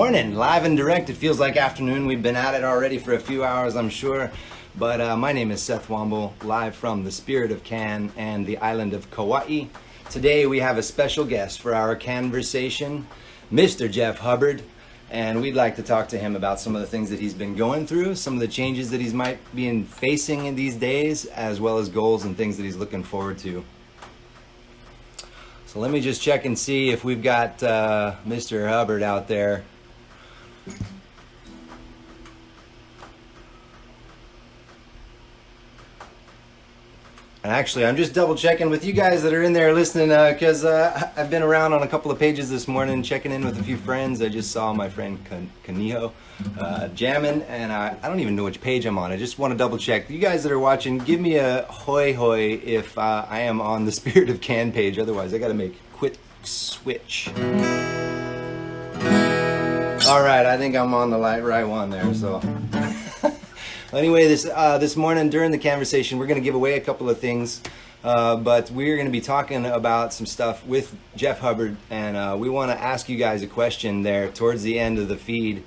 morning, live and direct. It feels like afternoon. We've been at it already for a few hours, I'm sure. But my name is Seth Womble, live from the spirit of CAN and the island of Kauai. Today we have a special guest for our CANversation, Mr. Jeff Hubbard. And we'd like to talk to him about some of the things that he's been going through, some of the changes that he's might be facing in these days, as well as goals and things that he's looking forward to. So let me just check and see if we've got Mr. Hubbard out there. And actually, I'm just double checking with you guys that are in there listening because I've been around on a couple of pages this morning, checking in with a few friends. I just saw my friend Kaniho jamming, and I don't even know which page I'm on. I just want to double check. You guys that are watching, give me a hoy hoy if I am on the Spirit of Can page. Otherwise, I got to make a quick switch. All right, I think I'm on the right one there. So. Anyway, this morning during the CANversation, we're going to give away a couple of things, but we're going to be talking about some stuff with Jeff Hubbard, and we want to ask you guys a question there towards the end of the feed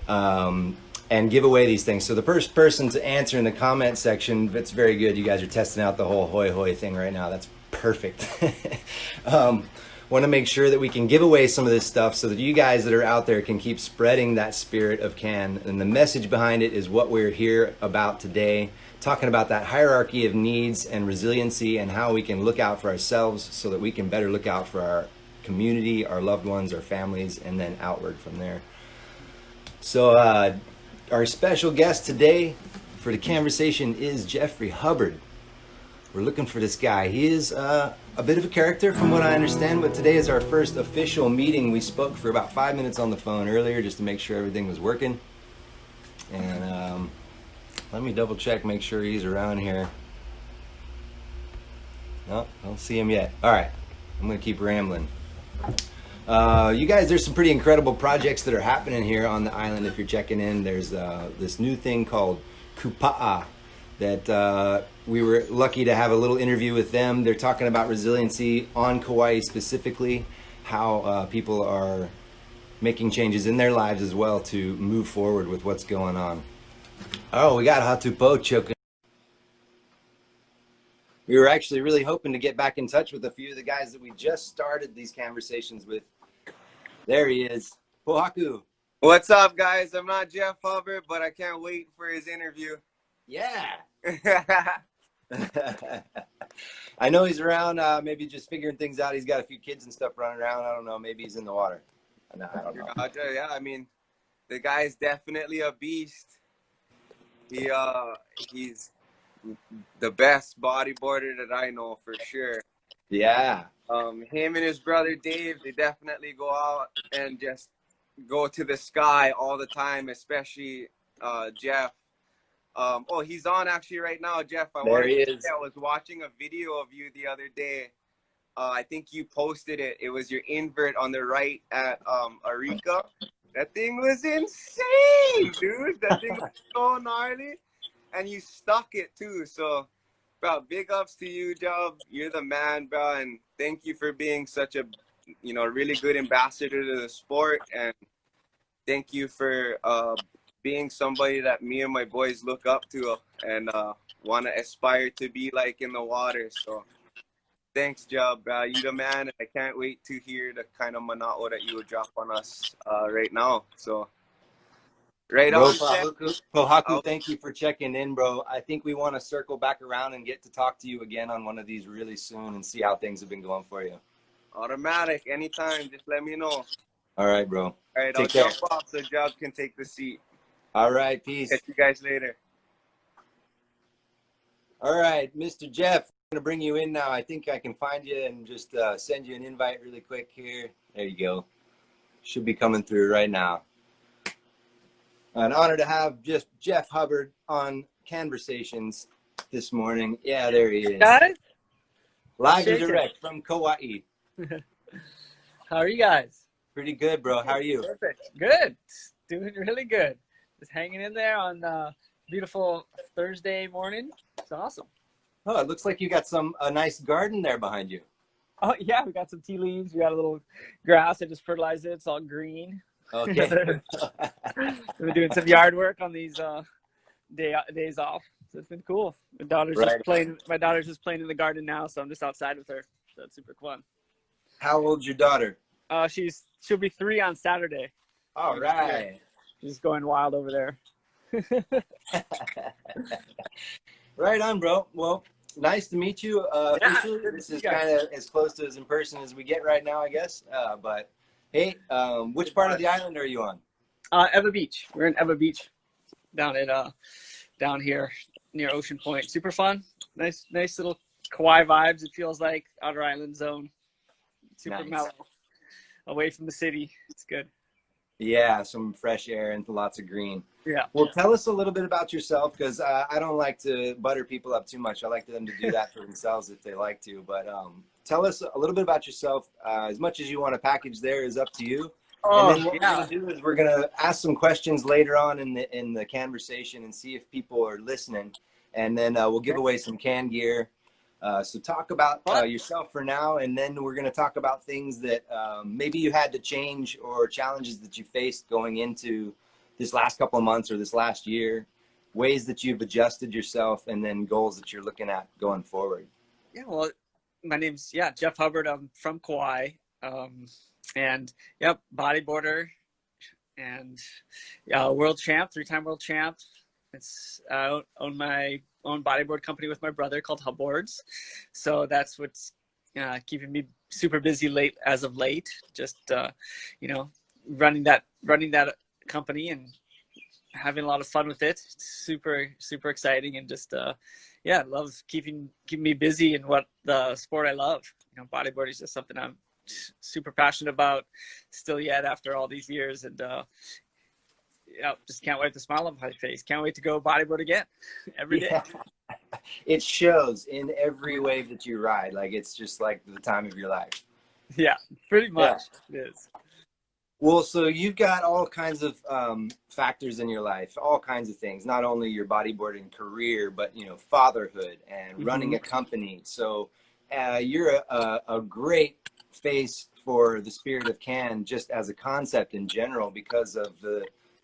and give away these things. So the first person to answer in the comment section, that's very good. You guys are testing out the whole hoy hoy thing right now. That's perfect. Want to make sure that we can give away some of this stuff so that you guys that are out there can keep spreading that spirit of CAN. And the message behind it is what we're here about today, talking about that hierarchy of needs and resiliency and how we can look out for ourselves so that we can better look out for our community, our loved ones, our families, and then outward from there. So our special guest today for the CANversation is Jeffrey Hubbard. We're looking for this guy. He is a bit of a character from what I understand, but today is our first official meeting. We spoke for about 5 minutes on the phone earlier just to make sure everything was working. And let me double check, make sure he's around here. No, don't see him yet. All right, I'm gonna keep rambling. You guys, there's some pretty incredible projects that are happening here on the island. If you're checking in, there's this new thing called Kupa'a that we were lucky to have a little interview with them. They're talking about resiliency on Kauai specifically, how people are making changes in their lives as well to move forward with what's going on. Oh, we got Hatupo choking. We were actually really hoping to get back in touch with a few of the guys that we just started these CANversations with. There he is. Pohaku. What's up, guys? I'm not Jeff Hubbard, but I can't wait for his interview. Yeah. I know he's around, maybe just figuring things out. He's got a few kids and stuff running around. I don't know. Maybe he's in the water. I don't know. Yeah, I mean, the guy's definitely a beast. He's the best bodyboarder that I know for sure. Yeah. Him and his brother Dave, they definitely go out and just go to the sky all the time, especially Jeff. Oh, he's on actually right now, Jeff. I was watching a video of you the other day. I think you posted it. It was your invert on the right at Arica. That thing was insane, dude. That thing was so gnarly. And you stuck it too. So, bro, big ups to you, Job. You're the man, bro. And thank you for being such a, really good ambassador to the sport. And thank you for being somebody that me and my boys look up to and want to aspire to be like in the water. So thanks, Job. You the man. I can't wait to hear the kind of mana'o that you will drop on us right now. So right bro, on. Pohaku, thank you for checking in, bro. I think we want to circle back around and get to talk to you again on one of these really soon and see how things have been going for you. Automatic. Anytime. Just let me know. All right, bro. All right, Take care. Jump off so Job can take the seat. All right, peace. Catch you guys later. All right, Mr. Jeff, I'm going to bring you in now. I think I can find you and just send you an invite really quick here. There you go. Should be coming through right now. An honor to have just Jeff Hubbard on CANversations this morning. Yeah, there he is. Guys? Live and direct from Kauai. How are you guys? Pretty good, bro. How are you? Perfect. Good. Doing really good. Just hanging in there on beautiful Thursday morning. It's awesome. Oh, it looks like you got a nice garden there behind you. Oh, yeah. We got some tea leaves. We got a little grass. I just fertilized it. It's all green. Okay. We're doing some yard work on these days off. So it's been cool. My daughter's Right. just playing. My daughter's just playing in the garden now, so I'm just outside with her. So it's super fun. How old's your daughter? She'll be 3 on Saturday. All right. She's going wild over there. Right on, bro. Well, nice to meet you. Officially, good to this see is you guys. kind of as close to as in person as we get right now, I guess. But hey, which part of the island are you on? Eva Beach. We're in Eva Beach, down here near Ocean Point. Super fun. Nice little Kauai vibes. It feels like outer island zone. Super Nice. mellow, away from the city. It's good. Yeah, some fresh air and lots of green. Yeah. Well, tell us a little bit about yourself, because I don't like to butter people up too much. I like them to do that for themselves if they like to. But tell us a little bit about yourself. As much as you want to package there is up to you. And then what we're going to do is we're going to ask some questions later on in the conversation and see if people are listening. And then we'll give away some can gear. So talk about yourself for now, and then we're going to talk about things that maybe you had to change or challenges that you faced going into this last couple of months or this last year, ways that you've adjusted yourself, and then goals that you're looking at going forward. Yeah, well, my name's Jeff Hubbard. I'm from Kauai, and bodyboarder and world champ, 3-time world champ. It's own my own bodyboard company with my brother called Hubboards, so that's what's keeping me super busy as of late. Just running that company and having a lot of fun with it. It's super exciting, and just love keeping me busy in what the sport I love. Bodyboarding is just something I'm super passionate about still yet after all these years, and just can't wait to smile on my face. Can't wait to go bodyboard again every day. Yeah. It shows in every wave that you ride. Like, it's just like the time of your life. Yeah, pretty much. Yeah. It is. Well, so you've got all kinds of factors in your life, all kinds of things, not only your bodyboarding career, but, fatherhood and running a company. So you're a great face for the spirit of CAN just as a concept in general, because of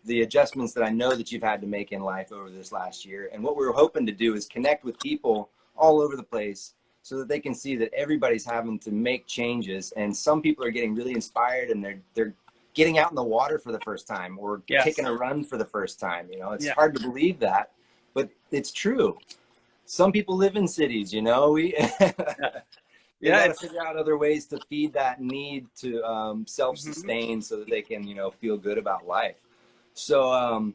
the adjustments that I know that you've had to make in life over this last year. And what we're hoping to do is connect with people all over the place so that they can see that everybody's having to make changes. And some people are getting really inspired, and they're getting out in the water for the first time, or taking a run for the first time. It's hard to believe that, but it's true. Some people live in cities, we gotta figure out other ways to feed that need to self-sustain so that they can, feel good about life. So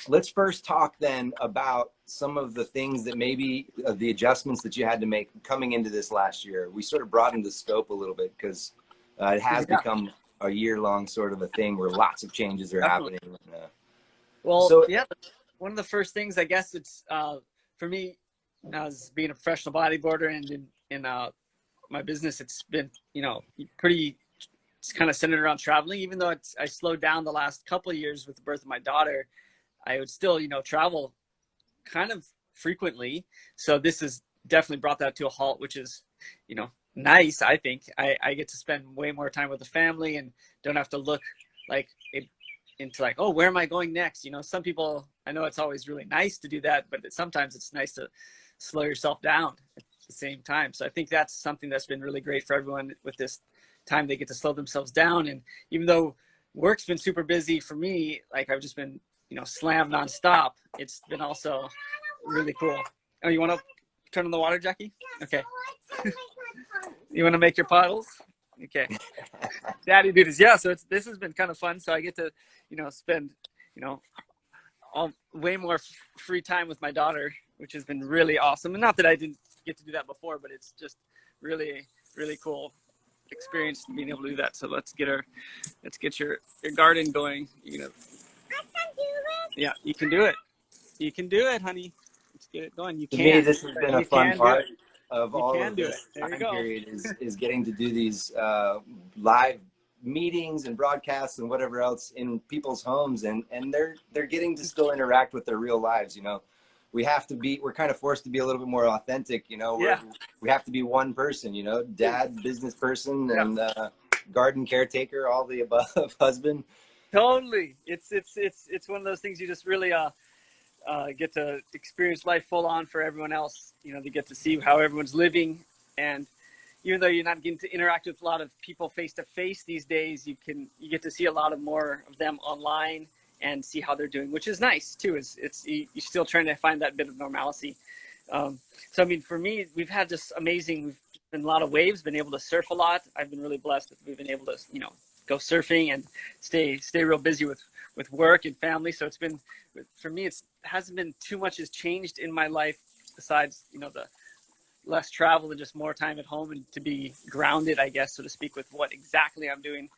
let's first talk then about some of the things that maybe the adjustments that you had to make coming into this last year. We sort of broadened the scope a little bit because it has become a year-long sort of a thing where lots of changes are happening. One of the first things, I guess, it's for me as being a professional bodyboarder, and in my business, it's been it's kind of centered around traveling. Even though I slowed down the last couple of years with the birth of my daughter, I would still travel kind of frequently. So this has definitely brought that to a halt, which is nice. I think I get to spend way more time with the family and don't have to look into oh, where am I going next? Some people, I know it's always really nice to do that, but sometimes it's nice to slow yourself down at the same time. So I think that's something that's been really great for everyone with this time. They get to slow themselves down. And even though work's been super busy for me, I've just been slammed nonstop, it's been also really cool. Oh, you want to turn on the water, Jackie? Okay. You want to make your puddles? Okay. Daddy duties. Yeah, so this has been kind of fun. So I get to spend way more free time with my daughter, which has been really awesome. And not that I didn't get to do that before, but it's just really cool experience being able to do that. So let's get your garden going. Yeah, you can do it. You can do it, honey. Let's get it going. To me, this has been a fun part of all of this time period is getting to do these live meetings and broadcasts and whatever else in people's homes, and they're getting to still interact with their real lives. We're kind of forced to be a little bit more authentic. We have to be one person, dad, business person, and garden caretaker, all the above, husband. Totally. It's one of those things you just really get to experience life full on for everyone else. You know, they get to see how everyone's living, and even though you're not getting to interact with a lot of people face to face these days, you get to see a lot of more of them online and see how they're doing, which is nice too. You're still trying to find that bit of normalcy. So I mean, for me, we've had just amazing. We've been a lot of waves. Been able to surf a lot. I've been really blessed that we've been able to, you know, go surfing and stay real busy with work and family. So it's been, for me, it hasn't been too much has changed in my life besides, you know, the less travel and just more time at home and to be grounded, I guess, so to speak, with what exactly I'm doing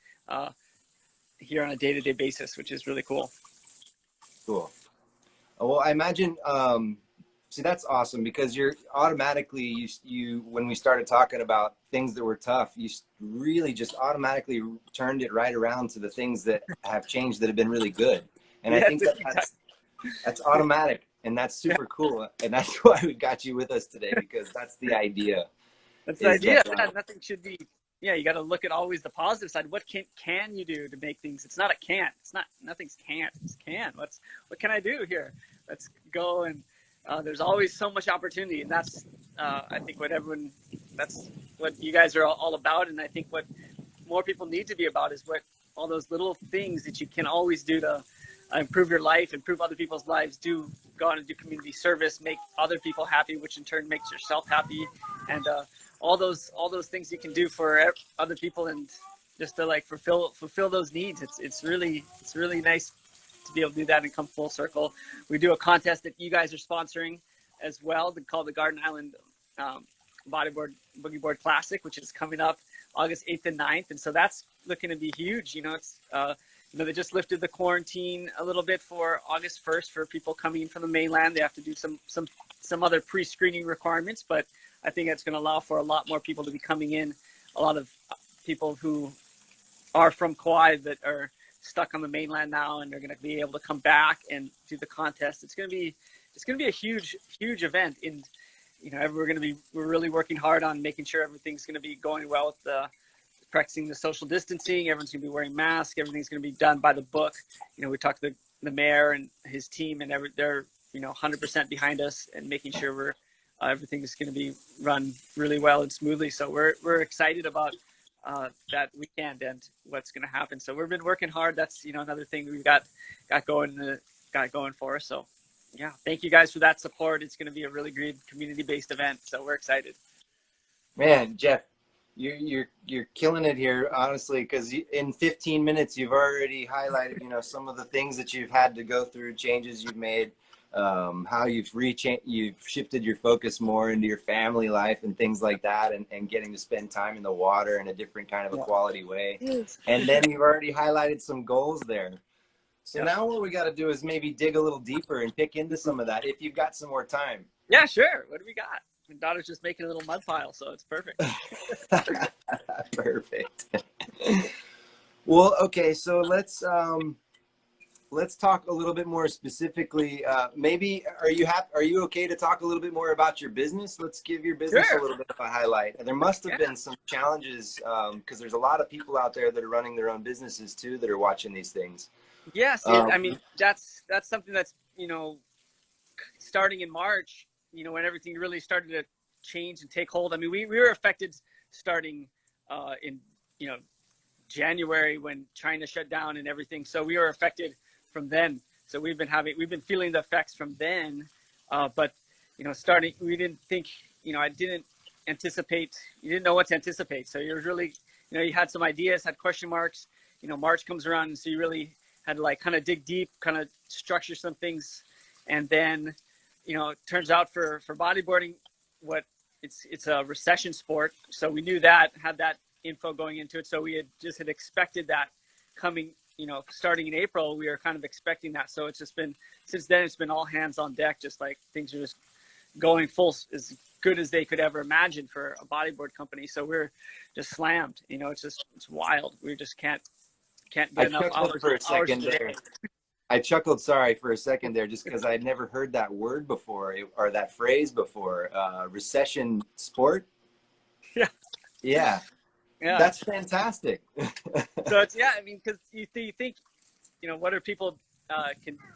here on a day-to-day basis, which is really cool. Cool. Well, I imagine, see, that's awesome, because you're automatically, you when we started talking about things that were tough, you really just automatically turned it right around to the things that have changed that have been really good. And I think that's automatic, and that's super cool. And that's why we got you with us today, because that's the idea. That's the idea. Nothing should be, you got to look at always the positive side. What can you do to make things? It's not a can't. It's not, nothing's can't. It's can. What can I do here? Let's go. And there's always so much opportunity. And that's, I think that's what you guys are all about. And I think what more people need to be about is what all those little things that you can always do to improve your life, improve other people's lives, go out and do community service, make other people happy, which in turn makes yourself happy. And, all those things you can do for other people, and just to like fulfill those needs. It's really nice to be able to do that and come full circle. We do a contest that you guys are sponsoring as well, called the Garden Island Boogie Board Classic, which is coming up August 8th and 9th. And so that's looking to be huge. You know, it's, they just lifted the quarantine a little bit for August 1st for people coming in from the mainland. They have to do some other pre-screening requirements, but I think it's going to allow for a lot more people to be coming in. A lot of people who are from Kauai that are stuck on the mainland now, and they're going to be able to come back and do the contest. It's going to be a huge event. And, you know, we're really working hard on making sure everything's going to be going well with practicing the social distancing. Everyone's going to be wearing masks. Everything's going to be done by the book. You know, we talked to the mayor and his team, and they're, you know, 100% behind us and making sure everything is going to be run really well and smoothly. So we're excited about that weekend and what's going to happen. So we've been working hard. That's, you know, another thing we've got going for us. So yeah, thank you guys for that support. It's going to be a really great community-based event. So we're excited. Man, Jeff, you're killing it here, honestly, because in 15 minutes you've already highlighted, you know, some of the things that you've had to go through, changes you've made, how you've shifted your focus more into your family life and things like that, and getting to spend time in the water in a different kind of a quality way. And then you've already highlighted some goals there. So now what we got to do is maybe dig a little deeper and pick into some of that if you've got some more time. Yeah, sure. What do we got? My daughter's just making a little mud pile, so it's perfect. Perfect. Well, okay, so let's talk a little bit more specifically. Maybe are you okay to talk a little bit more about your business? Let's give your business a little bit of a highlight. There must have been some challenges, because there's a lot of people out there that are running their own businesses too that are watching these things. Yes, I mean, that's something that's, you know, starting in March, you know, when everything really started to change and take hold. I mean, we were affected starting in, you know, January when China shut down and everything. So we were affected from then. So we've been feeling the effects from then. But, you know, we didn't think, you know, you didn't know what to anticipate. So you're really, you know, you had some ideas, had question marks, you know, March comes around. And so you really had to like kind of dig deep, kind of structure some things. And then, you know, it turns out for bodyboarding, it's a recession sport. So we knew that, had that info going into it. So we had expected that coming, you know, starting in April, we were kind of expecting that. So it's just been, since then, it's been all hands on deck, just like things are just going full, as good as they could ever imagine for a bodyboard company. So we're just slammed, you know, it's wild. We just can't get enough hours for a second today. there. I chuckled, sorry, for a second there, just because I'd never heard that word before, or that phrase before. Recession sport. Yeah. That's fantastic. So it's, I mean, because you think what are people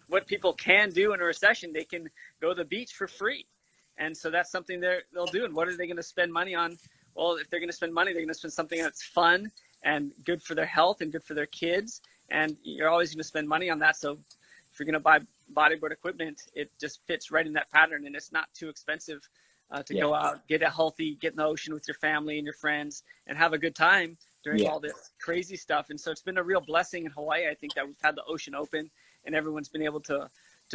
what people can do in a recession? They can go to the beach for free. And so that's something they'll do. And what are they going to spend money on? Well, if they're going to spend money, they're going to spend something that's fun and good for their health and good for their kids. And you're always going to spend money on that. So if you're going to buy bodyboard equipment, it just fits right in that pattern. And it's not too expensive to go out, get in the ocean with your family and your friends and have a good time during all this crazy stuff. And so it's been a real blessing in Hawaii. I think that we've had the ocean open and everyone's been able to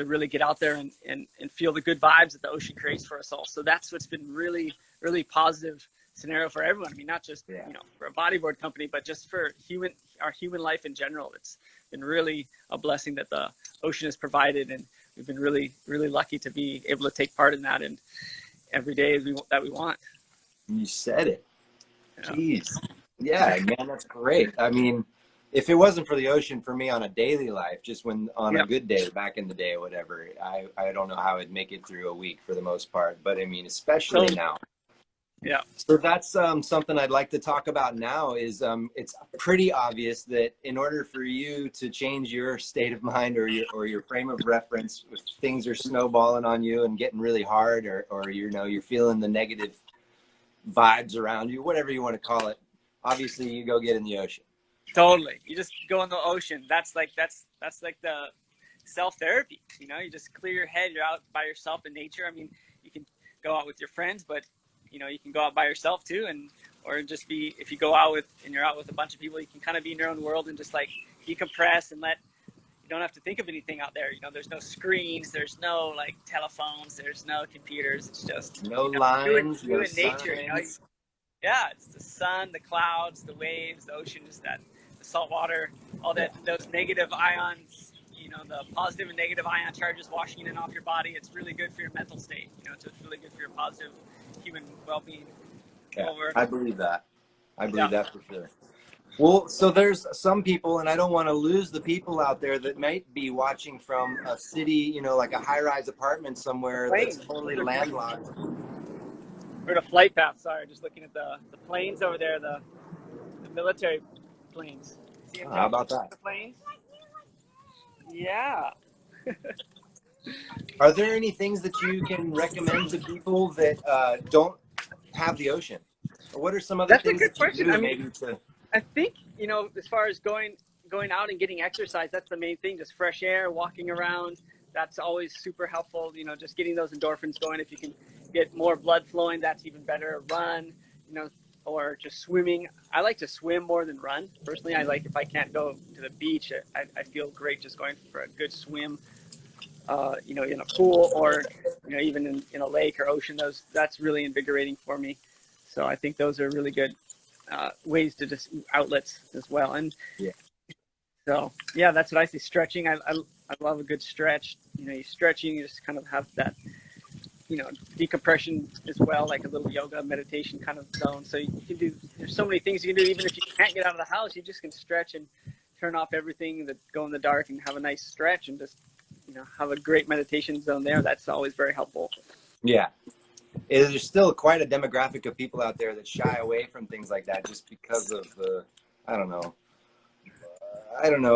really get out there and feel the good vibes that the ocean creates for us all. So that's what's been really, really positive scenario for everyone. I mean, not just, for a bodyboard company, but just for our human life in general. It's been really a blessing that the ocean has provided. And we've been really, really lucky to be able to take part in that. And every day that we want. You said it. Jeez. Yeah, man, that's great. I mean, if it wasn't for the ocean for me on a daily life, just when on a good day back in the day or whatever, I don't know how I'd make it through a week for the most part. But I mean, especially now. Yeah. So that's something I'd like to talk about now is it's pretty obvious that in order for you to change your state of mind or your frame of reference, if things are snowballing on you and getting really hard or you're feeling the negative vibes around you, whatever you want to call it, obviously you go get in the ocean. Totally. You just go in the ocean. That's like the self-therapy, you just clear your head. You're out by yourself in nature. I mean, you can go out with your friends, but you can go out by yourself too. Or just if you go out you're out with a bunch of people, you can kind of be in your own world and just like decompress and you don't have to think of anything out there. There's no screens, there's no like telephones, there's no computers. It's just no lines, you no in nature, Yeah, it's the sun, the clouds, the waves, the ocean, just the salt water, all that, those negative ions, the positive and negative ion charges washing in and off your body. It's really good for your mental state. It's really good for your positive human well-being. Yeah, I believe that. I believe that for sure. Well, so there's some people, and I don't want to lose the people out there that might be watching from a city, like a high-rise apartment somewhere that's totally landlocked. We're at a flight path. Sorry, just looking at the planes over there, the military planes. See How about that? The planes? Yeah. Are there any things that you can recommend to people that don't have the ocean? Or what are some other things that you do maybe to... I think, as far as going out and getting exercise, that's the main thing. Just fresh air, walking around. That's always super helpful. Just getting those endorphins going. If you can get more blood flowing, that's even better. Run, or just swimming. I like to swim more than run. Personally, if I can't go to the beach, I feel great just going for a good swim, in a pool or, even in a lake or ocean. That's really invigorating for me. So I think those are really good ways to just outlets as well. And so, that's what I see. Stretching. I love a good stretch. You stretching, you just kind of have that, decompression as well, like a little yoga meditation kind of zone. So you can there's so many things you can do. Even if you can't get out of the house, you just can stretch and turn off everything that go in the dark and have a nice stretch and just, have a great meditation zone there. That's always very helpful. Yeah. There's still quite a demographic of people out there that shy away from things like that just because of the, I don't know.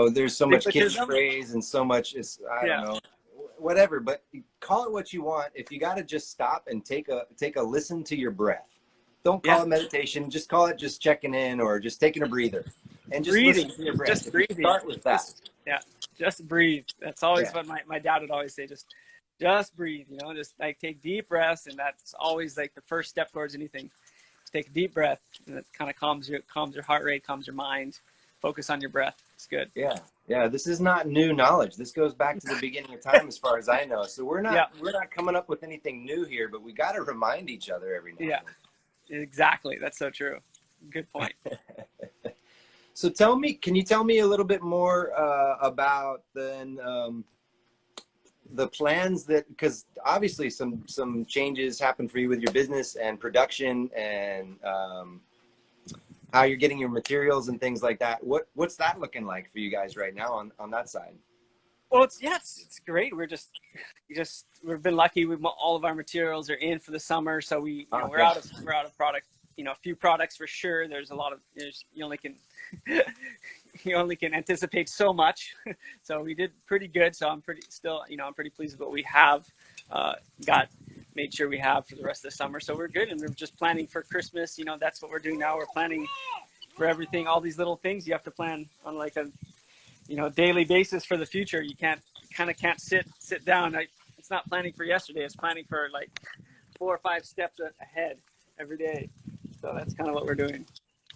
There's so much catchphrase and so much I don't know, whatever, but call it what you want. If you got to just stop and take a listen to your breath. Don't call it meditation. Just call it just checking in or just taking a breather and just breathing. Listen to your breath. Just breathing. Start with that. Just breathe. That's always what my dad would always say. Just breathe, just like take deep breaths. And that's always like the first step towards anything. Just take a deep breath and it kind of calms your heart rate, calms your mind. Focus on your breath. It's good. Yeah. This is not new knowledge. This goes back to the beginning of time, as far as I know. So we're not coming up with anything new here, but we got to remind each other every now and then. Exactly. That's so true. Good point. So can you tell me a little bit more about then the plans because obviously some changes happen for you with your business and production and how you're getting your materials and things like that. What's that looking like for you guys right now on that side? Well, it's great. We've been lucky. All of our materials are in for the summer, so we're out of product. A few products for sure. There's a lot of you only can you only can anticipate so much. So we did pretty good. So I'm pretty pleased with what we have made sure we have for the rest of the summer. So we're good, and we're just planning for Christmas. That's what we're doing now. We're planning for everything, all these little things you have to plan on like a daily basis for the future. You can't sit down. It's not planning for yesterday. It's planning for like 4 or 5 steps ahead every day. So that's kind of what we're doing.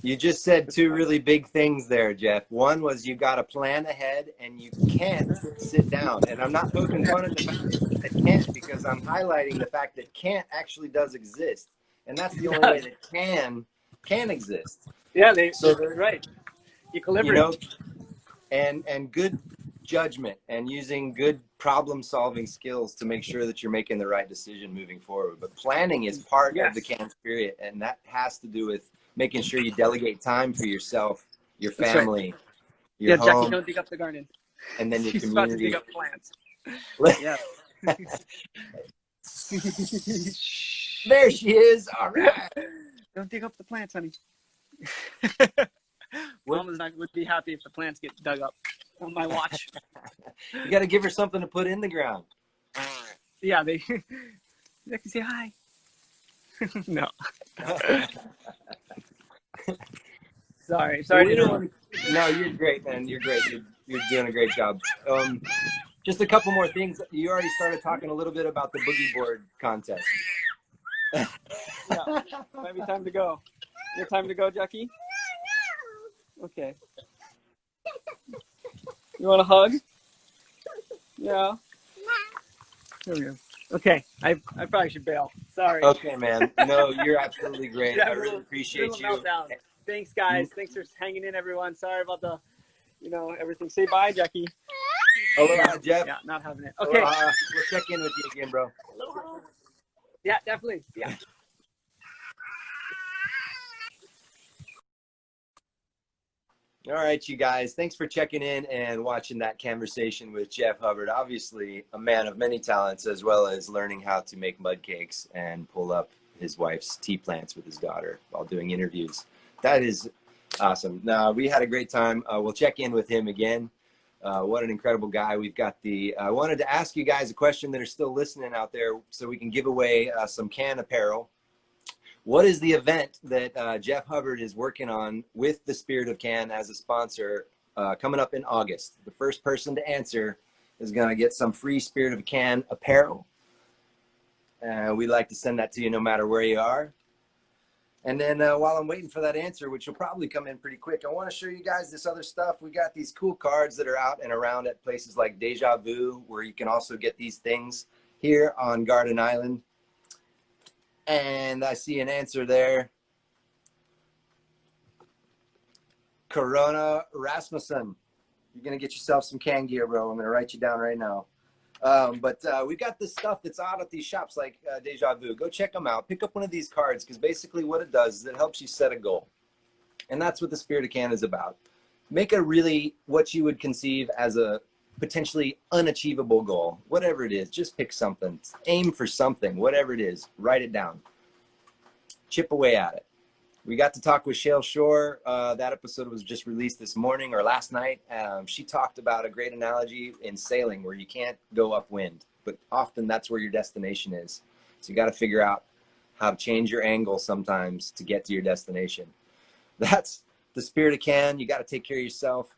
You just said 2 really big things there, Jeff. One was you got to plan ahead, and you can't sit down. And I'm not poking fun at the fact that can't, because I'm highlighting the fact that can't actually does exist. And that's the only way that can exist. Yeah, they're right. Equilibrium. And good judgment and using good problem-solving skills to make sure that you're making the right decision moving forward. But planning is part of the CAN spirit, and that has to do with making sure you delegate time for yourself, your family, your home. Jackie, don't dig up the garden. And then your She's community. about to dig up plants. Yeah. There she is. All right. Don't dig up the plants, honey. Mom would be happy if the plants get dug up on my watch. You got to give her something to put in the ground. Yeah, they can say hi. No. Sorry. No, you're great, man. You're great. You're doing a great job. Just a couple more things. You already started talking a little bit about the Boogie Board contest. Yeah, might be time to go. Your time to go, Jackie? Okay. You want a hug? Yeah. Here we go. Okay, I probably should bail. Sorry. Okay, man. No, you're absolutely great. Yeah, I really appreciate you. Meltdown. Thanks, guys. Thanks for hanging in, everyone. Sorry about the, everything. Say bye, Jackie. Aloha, Jeff. Yeah, not having it. Okay. We'll check in with you again, bro. Aloha. Yeah, definitely. Yeah. All right, you guys. Thanks for checking in and watching that conversation with Jeff Hubbard. Obviously, a man of many talents, as well as learning how to make mud cakes and pull up his wife's tea plants with his daughter while doing interviews. That is awesome. Now, we had a great time. We'll check in with him again. What an incredible guy. We've got I wanted to ask you guys a question that are still listening out there so we can give away some CAN apparel. What is the event that Jeff Hubbard is working on with the Spirit of CAN as a sponsor coming up in August? The first person to answer is going to get some free Spirit of CAN apparel. We'd like to send that to you no matter where you are. And then while I'm waiting for that answer, which will probably come in pretty quick, I want to show you guys this other stuff. We got these cool cards that are out and around at places like Deja Vu, where you can also get these things here on Garden Island. And I see an answer there. Corona Rasmussen. You're going to get yourself some CAN gear, bro. I'm going to write you down right now. But we got this stuff that's out at these shops like Deja Vu. Go check them out. Pick up one of these cards, because basically what it does is it helps you set a goal. And that's what the Spirit of CAN is about. Make a really what you would conceive as a potentially unachievable goal. Whatever it is, just pick something. Aim for something, whatever it is. Write it down. Chip away at it. We got to talk with Shale Shore. That episode was just released this morning or last night. She talked about a great analogy in sailing where you can't go upwind, but often that's where your destination is. So you got to figure out how to change your angle sometimes to get to your destination. That's the Spirit of CAN. You got to take care of yourself,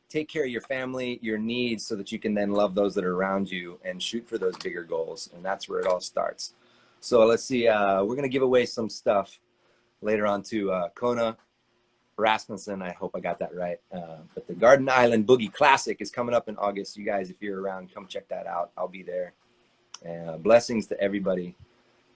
take care of your family, your needs, so that you can then love those that are around you and shoot for those bigger goals. And that's where it all starts. So let's see. We're going to give away some stuff later on to Kona Rasmussen. I hope I got that right. But the Garden Island Boogie Classic is coming up in August. You guys, if you're around, come check that out. I'll be there. Blessings to everybody.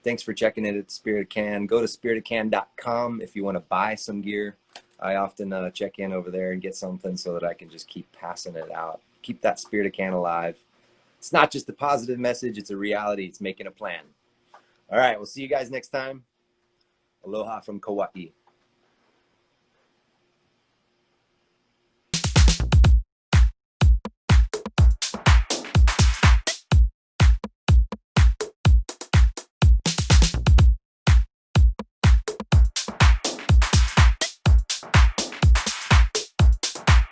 Thanks for checking in at Spirit of CAN. Go to spiritofcan.com if you want to buy some gear. I often check in over there and get something so that I can just keep passing it out. Keep that Spirit of CAN alive. It's not just a positive message. It's a reality. It's making a plan. All right. We'll see you guys next time. Aloha from Kauai.